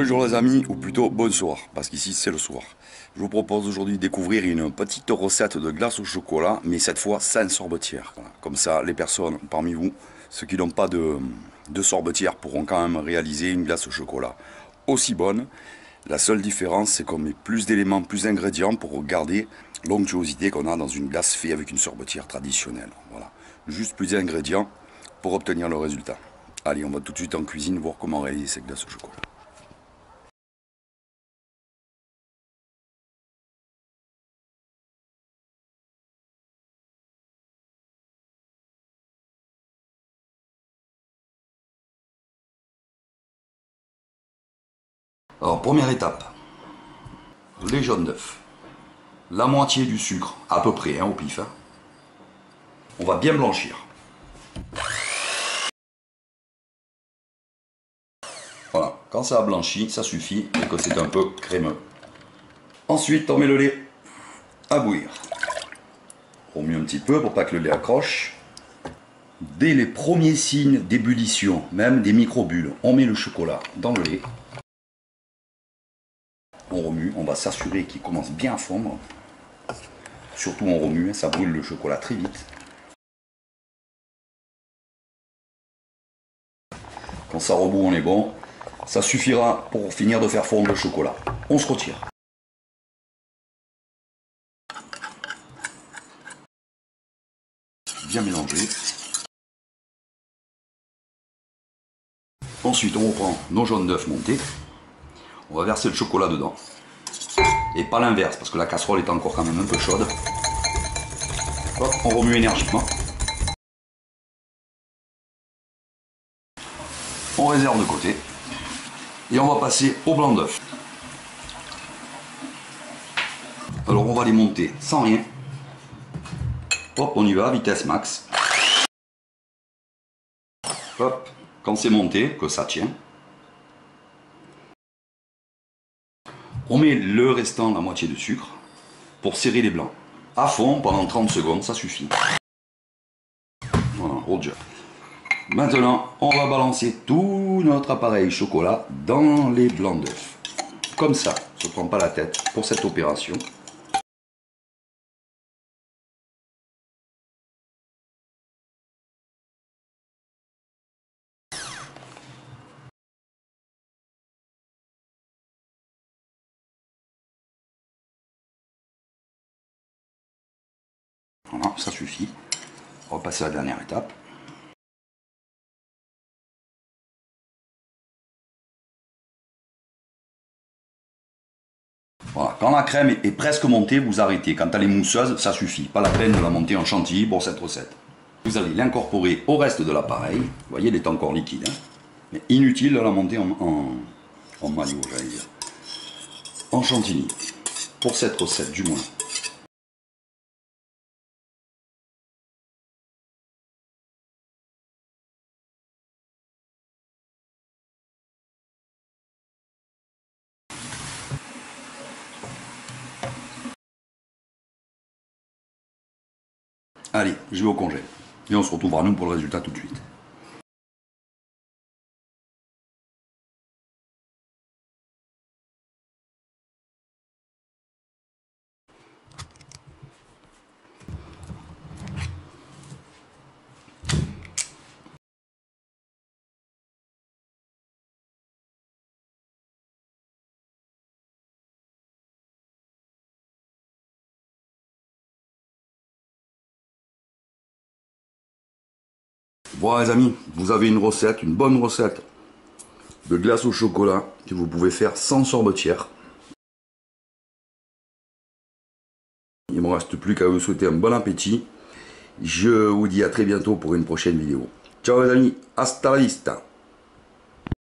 Bonjour les amis, ou plutôt bonsoir, parce qu'ici c'est le soir. Je vous propose aujourd'hui de découvrir une petite recette de glace au chocolat, mais cette fois sans sorbetière. Voilà. Comme ça, les personnes parmi vous, ceux qui n'ont pas de sorbetière, pourront quand même réaliser une glace au chocolat aussi bonne. La seule différence, c'est qu'on met plus d'éléments, plus d'ingrédients pour garder l'onctuosité qu'on a dans une glace faite avec une sorbetière traditionnelle. Voilà. Juste plus d'ingrédients pour obtenir le résultat. Allez, on va tout de suite en cuisine voir comment réaliser cette glace au chocolat. Alors, première étape, les jaunes d'œufs. La moitié du sucre, à peu près, hein, au pif. Hein. On va bien blanchir. Voilà, quand ça a blanchi, ça suffit, et que c'est un peu crémeux. Ensuite, on met le lait à bouillir. On remue un petit peu pour pas que le lait accroche. Dès les premiers signes d'ébullition, même des microbules, on met le chocolat dans le lait. On remue, on va s'assurer qu'il commence bien à fondre. Surtout on remue, ça brûle le chocolat très vite. Quand ça rebout, on est bon. Ça suffira pour finir de faire fondre le chocolat. On se retire. Bien mélanger. Ensuite, on reprend nos jaunes d'œufs montés. On va verser le chocolat dedans. Et pas l'inverse, parce que la casserole est encore quand même un peu chaude. Hop, on remue énergiquement. On réserve de côté. Et on va passer au blanc d'œuf. Alors on va les monter sans rien. Hop, on y va, vitesse max. Hop, quand c'est monté, que ça tient. On met le restant, la moitié de sucre, pour serrer les blancs. À fond, pendant 30 secondes, ça suffit. Voilà, au job. Maintenant, on va balancer tout notre appareil chocolat dans les blancs d'œufs. Comme ça, on ne se prend pas la tête pour cette opération. Voilà, ça suffit. On va passer à la dernière étape. Voilà, quand la crème est presque montée, vous arrêtez. Quand elle est mousseuse, ça suffit. Pas la peine de la monter en chantilly pour cette recette. Vous allez l'incorporer au reste de l'appareil. Vous voyez, elle est encore liquide. Hein, mais inutile de la monter en maillot, j'allais dire. En chantilly. Pour cette recette, du moins. Allez, je vais au congèle. Et on se retrouvera nous pour le résultat tout de suite. Voilà les amis, vous avez une recette, une bonne recette de glace au chocolat que vous pouvez faire sans sorbetière. Il ne me reste plus qu'à vous souhaiter un bon appétit. Je vous dis à très bientôt pour une prochaine vidéo. Ciao les amis, hasta la vista.